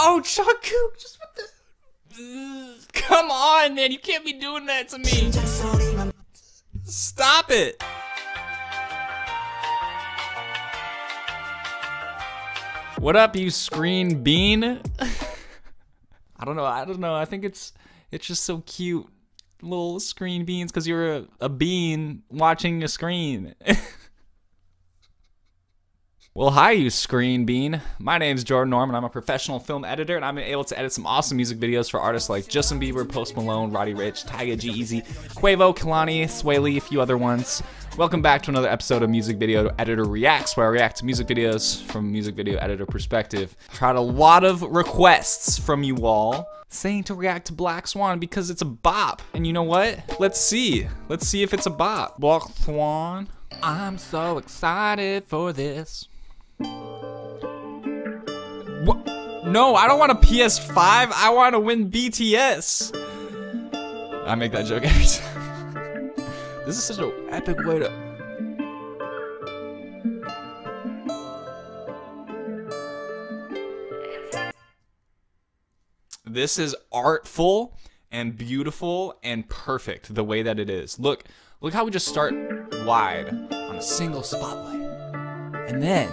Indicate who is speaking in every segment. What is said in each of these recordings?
Speaker 1: No, Jungkook, just what the... Come on, man, you can't be doing that to me. Stop it. What up, you screen bean? I don't know. I think it's just so cute. Little screen beans, because you're a bean watching a screen. Well, hi, you screen bean. My name's Jordan Norman. I'm a professional film editor, and I'm able to edit some awesome music videos for artists like Justin Bieber, Post Malone, Roddy Ricch, Tyga, G-Eazy, 𝐉𝐔𝐒𝐓𝐁𝐚𝐧𝐕𝐍 𝐒𝐮𝐻, a few other ones. Welcome back to another episode of Music Video Editor Reacts, where I react to music videos from a music video editor perspective. I've had a lot of requests from you all saying to react to Black Swan because it's a bop. And you know what? Let's see. Let's see if it's a bop. Black Swan. I'm so excited for this. What? No, I don't want a PS5. I want to win BTS. I make that joke every time. This is such an epic way to... This is artful and beautiful and perfect the way that it is. Look how we just start wide on a single spotlight. And then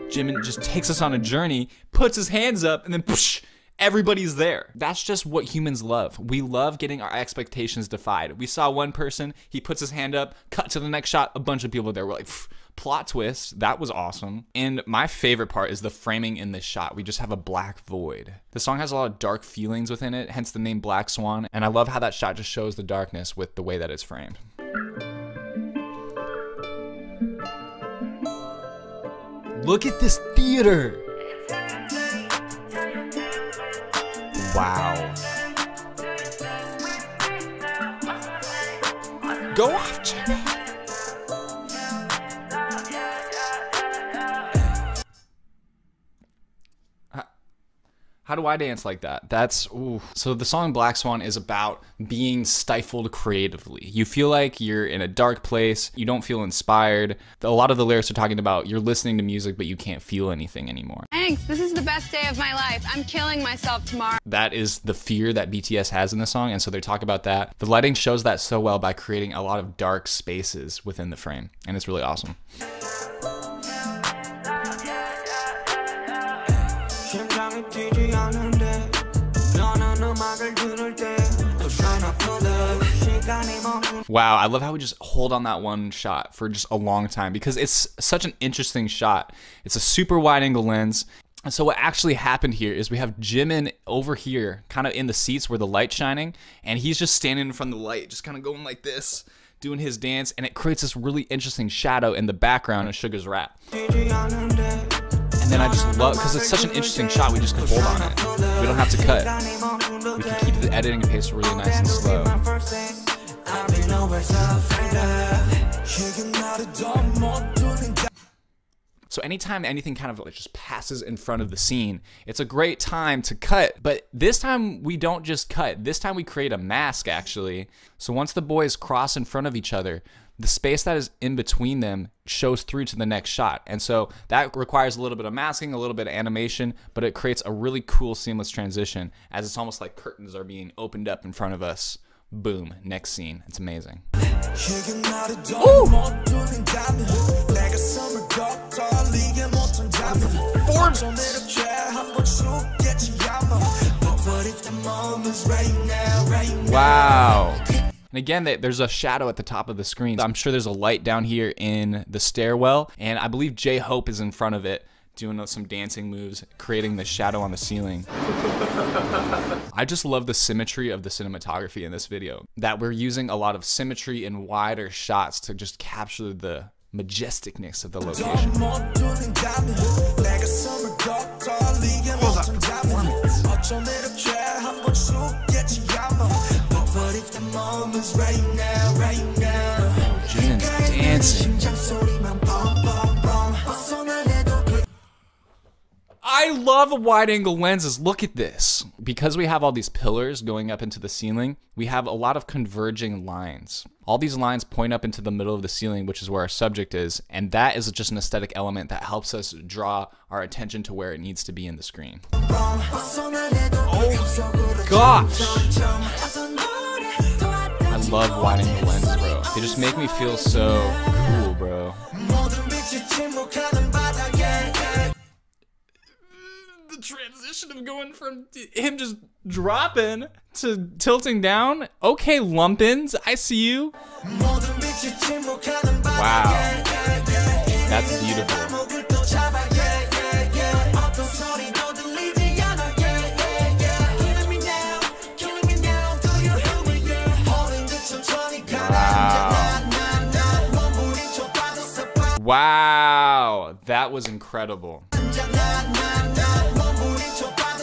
Speaker 1: Jimin just takes us on a journey, puts his hands up, and then poosh, everybody's there. That's just what humans love. We love getting our expectations defied. We saw one person, he puts his hand up, cut to the next shot, a bunch of people there. We're like, plot twist, that was awesome. And my favorite part is the framing in this shot. We just have a black void. The song has a lot of dark feelings within it, hence the name Black Swan. And I love how that shot just shows the darkness with the way that it's framed. Look at this theater. Wow. Go off, Jimmy. How do I dance like that? That's, ooh. So the song Black Swan is about being stifled creatively. You feel like you're in a dark place. You don't feel inspired. A lot of the lyrics are talking about you're listening to music, but you can't feel anything anymore.
Speaker 2: Thanks, this is the best day of my life. I'm killing myself tomorrow.
Speaker 1: That is the fear that BTS has in the song, and so they talk about that. The lighting shows that so well by creating a lot of dark spaces within the frame, and it's really awesome. Wow, I love how we just hold on that one shot for just a long time because it's such an interesting shot. It's a super wide angle lens. And so what actually happened here is we have Jimin over here, kind of in the seats where the light's shining, and he's just standing in front of the light, just kind of going like this, doing his dance, and it creates this really interesting shadow in the background of Suga's rap. And then I just love, because it's such an interesting shot, we just can hold on it. We don't have to cut. We can keep the editing pace really nice and slow. So anytime anything kind of like just passes in front of the scene, it's a great time to cut. But this time we don't just cut. This time we create a mask, actually. So once the boys cross in front of each other, the space that is in between them shows through to the next shot. And so that requires a little bit of masking, a little bit of animation, but it creates a really cool seamless transition as it's almost like curtains are being opened up in front of us. Boom, next scene. It's amazing. Ooh. Wow. And again, there's a shadow at the top of the screen. I'm sure there's a light down here in the stairwell, and I believe 𝐉𝐿 is in front of it doing some dancing moves, creating the shadow on the ceiling. I just love the symmetry of the cinematography in this video, that we're using a lot of symmetry in wider shots to just capture the majesticness of the location. Jimin's dancing. I love wide angle lenses. Look at this. Because we have all these pillars going up into the ceiling, we have a lot of converging lines. All these lines point up into the middle of the ceiling, which is where our subject is, and that is just an aesthetic element that helps us draw our attention to where it needs to be in the screen. Oh gosh! I love wide angle lenses, bro. They just make me feel so cool, bro. The transition of going from him just dropping to tilting down. Okay, lumpins, I see you. Wow, that's beautiful. Wow, that was incredible.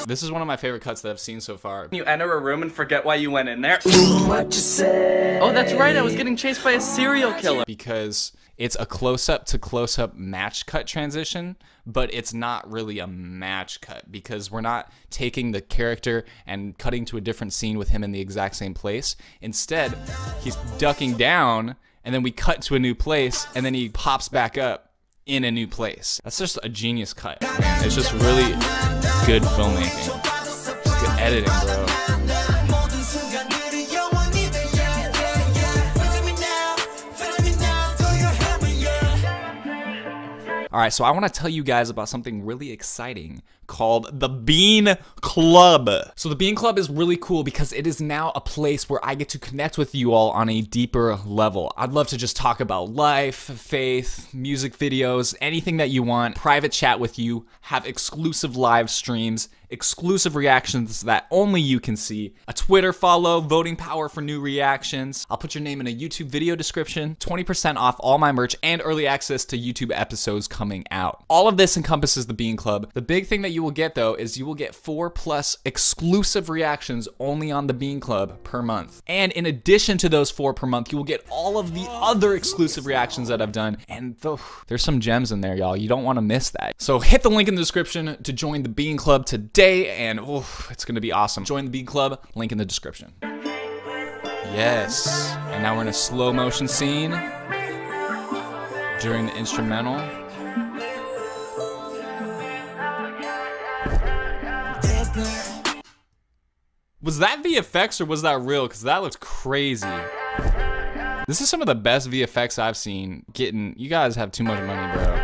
Speaker 1: This is one of my favorite cuts that I've seen so far.
Speaker 3: You enter a room and forget why you went in there. What you say? Oh, that's right, I was getting chased by a serial killer.
Speaker 1: Because it's a close-up to close-up match cut transition, but it's not really a match cut because we're not taking the character and cutting to a different scene with him in the exact same place. Instead, he's ducking down, and then we cut to a new place, and then he pops back up in a new place. That's just a genius cut. It's just really good filmmaking. Just good editing, bro. All right, so I want to tell you guys about something really exciting called the Bean Club. So the Bean Club is really cool because it is now a place where I get to connect with you all on a deeper level. I'd love to just talk about life, faith, music videos, anything that you want, private chat with you, have exclusive live streams, exclusive reactions that only you can see, a Twitter follow, voting power for new reactions. I'll put your name in a YouTube video description, 20% off all my merch, and early access to YouTube episodes coming out. All of this encompasses the Bean Club. The big thing that you will get though is you will get 4+ exclusive reactions only on the Bean Club per month. And in addition to those 4 per month, you will get all of the other exclusive reactions that I've done. And there's some gems in there, y'all. You don't want to miss that. So hit the link in the description to join the Bean Club today, and it's gonna be awesome. Join the Bean Club, link in the description. Yes, and now we're in a slow motion scene during the instrumental. Was that VFX or was that real? Because that looks crazy. This is some of the best VFX I've seen. You guys have too much money, bro.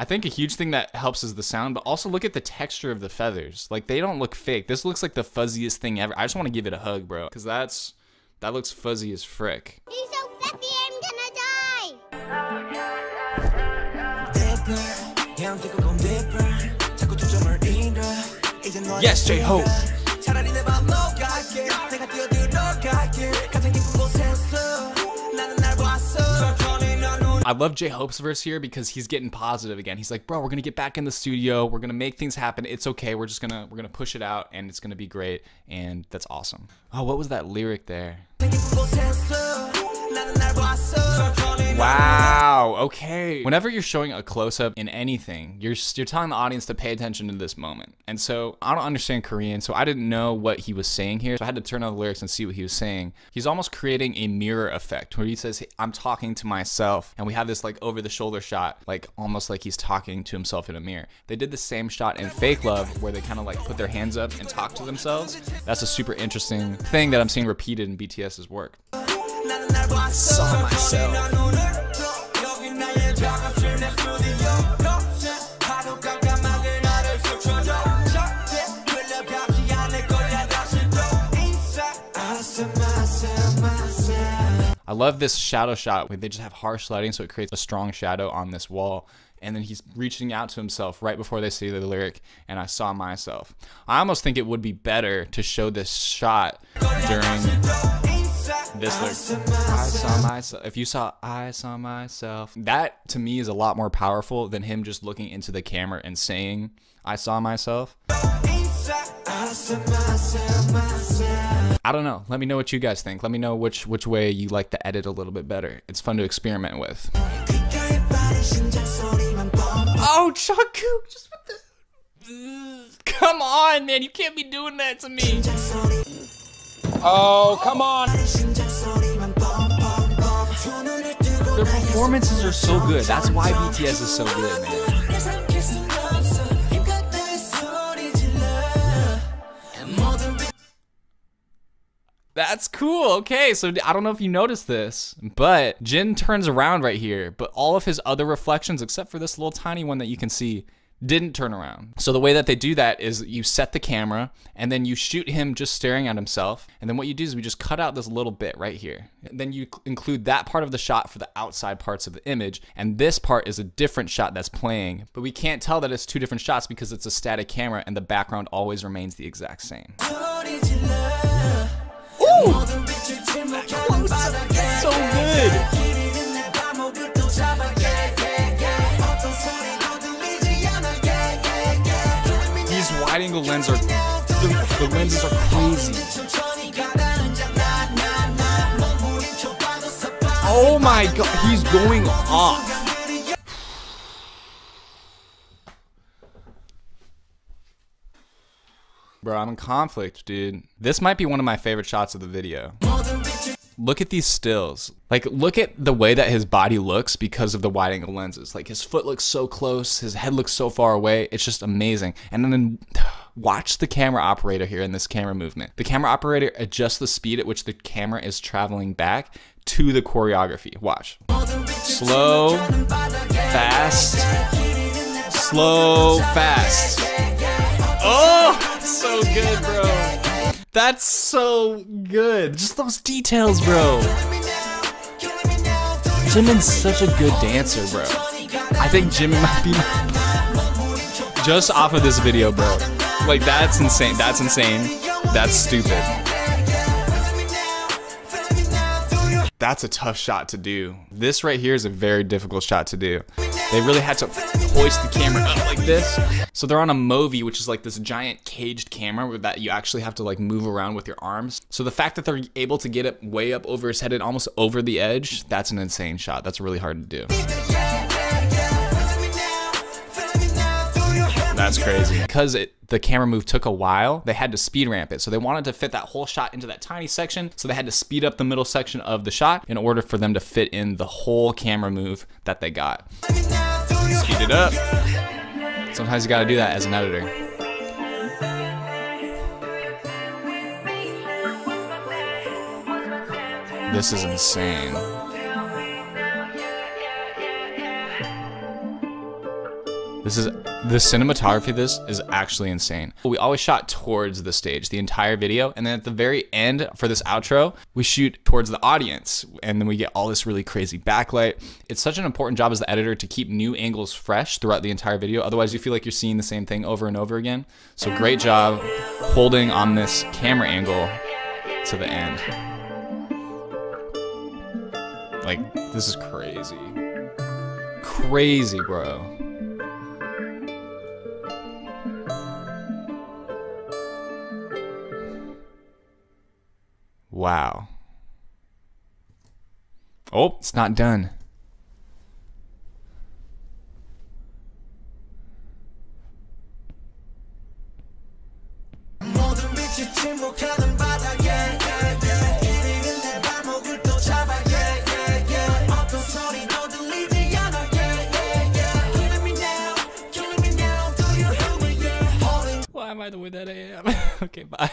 Speaker 1: I think a huge thing that helps is the sound, but also look at the texture of the feathers. Like, they don't look fake. This looks like the fuzziest thing ever. I just want to give it a hug, bro, because that looks fuzzy as frick.
Speaker 4: He's so fluffy, I'm gonna die.
Speaker 1: Yes, J-Hope. I love J-Hope's verse here because he's getting positive again. He's like, bro, we're gonna get back in the studio. We're gonna make things happen. It's okay. We're gonna push it out, and it's gonna be great. And that's awesome. Oh, what was that lyric there? Wow, okay. Whenever you're showing a close-up in anything, you're telling the audience to pay attention to this moment. And so I don't understand Korean, so I didn't know what he was saying here. So I had to turn on the lyrics and see what he was saying. He's almost creating a mirror effect where he says, hey, I'm talking to myself. And we have this like over-the-shoulder shot, like almost like he's talking to himself in a mirror. They did the same shot in Fake Love where they kind of like put their hands up and talk to themselves. That's a super interesting thing that I'm seeing repeated in BTS's work. I saw myself. I love this shadow shot where they just have harsh lighting, so it creates a strong shadow on this wall. And then he's reaching out to himself right before they say the lyric, and I saw myself. I almost think it would be better to show this shot during this lyric. I saw myself. If you saw I saw myself, that to me is a lot more powerful than him just looking into the camera and saying I saw myself. I don't know. Let me know what you guys think. Let me know which way you like to edit a little bit better. It's fun to experiment with. Oh, Chaku, just with the... Come on, man, you can't be doing that to me. Oh, come on. Their performances are so good. That's why BTS is so good, man. That's cool. Okay, so I don't know if you noticed this, but Jin turns around right here, but all of his other reflections, except for this little tiny one that you can see, didn't turn around. So the way that they do that is you set the camera and then you shoot him just staring at himself. And then what you do is we just cut out this little bit right here. And then you include that part of the shot for the outside parts of the image. And this part is a different shot that's playing, but we can't tell that it's two different shots because it's a static camera and the background always remains the exact same. Ooh! That's so good. These wide angle lenses are, the lenses are crazy. Oh my god, he's going off. Bro, I'm in conflict, dude. This might be one of my favorite shots of the video. Look at these stills. Like, look at the way that his body looks because of the wide angle lenses. Like, his foot looks so close, his head looks so far away. It's just amazing. And then watch the camera operator here in this camera movement. The camera operator adjusts the speed at which the camera is traveling back to the choreography. Watch. Slow, fast, slow, fast. Oh, so good, bro. That's so good. Just those details, bro. Jimin's such a good dancer, bro. I think Jimin might be my... Just off of this video, bro. Like, that's insane. That's insane. That's stupid. That's a tough shot to do. This right here is a very difficult shot to do. They really had to hoist the camera up like this. So they're on a Movi, which is like this giant caged camera where that you actually have to like move around with your arms. So the fact that they're able to get it way up over his head and almost over the edge, that's an insane shot. That's really hard to do. That's crazy. Because the camera move took a while, they had to speed ramp it. So they wanted to fit that whole shot into that tiny section. So they had to speed up the middle section of the shot in order for them to fit in the whole camera move that they got. Speed it up. Sometimes you gotta do that as an editor. This is insane. The cinematography of this is actually insane. We always shot towards the stage the entire video, and then at the very end for this outro, we shoot towards the audience, and then we get all this really crazy backlight. It's such an important job as the editor to keep new angles fresh throughout the entire video, otherwise you feel like you're seeing the same thing over and over again. So great job holding on this camera angle to the end. Like, this is crazy. Crazy, bro. Wow. Oh, it's not done. Why am I the way that I am? Okay, bye.